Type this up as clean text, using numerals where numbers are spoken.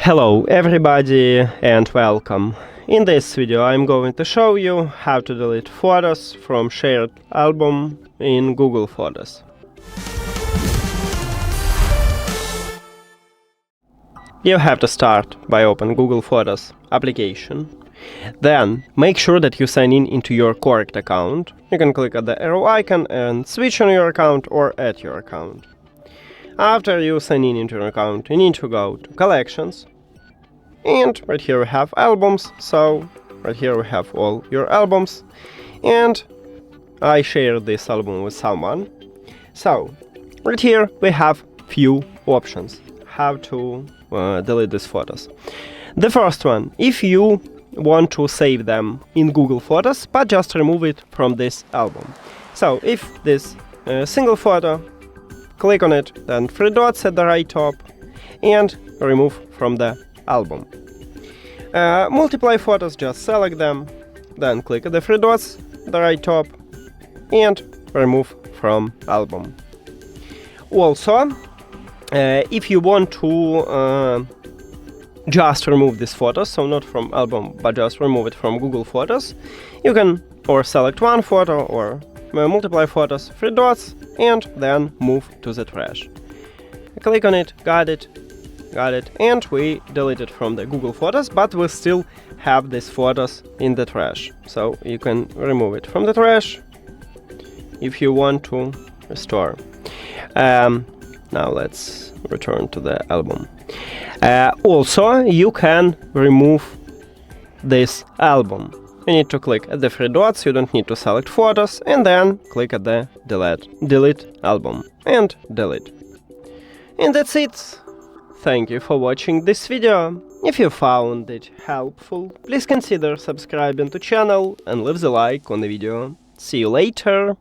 Hello everybody and welcome. In this video I'm going to show you how to delete photos from shared album in Google Photos. You have to start by open Google Photos application. Then make sure that you sign in into your correct account. You can click at the arrow icon and switch on your account or add your account. After you sign in into your account, you need to go to Collections. And right here we have albums, so right here we have all your albums. And I shared this album with someone. So right here we have few options how to delete these photos. The first one, if you want to save them in Google Photos, but just remove it from this album. So if this single photo, click on it, then three dots at the right top, and remove from the album. Multiply photos, just select them, then click the three dots at the right top, and remove from album. Also, if you want to just remove these photos, so not from album, but just remove it from Google Photos, you can or select one photo or multiply photos, three dots, and then move to the trash. Click on it, got it, and we delete it from the Google Photos, but we still have these photos in the trash. So you can remove it from the trash if you want to restore. Now let's return to the album. Also, you can remove this album. You need to click at the three dots, you don't need to select photos, and then click at the delete album, and delete. And that's it. Thank you for watching this video. If you found it helpful, please consider subscribing to channel and leave the like on the video. See you later!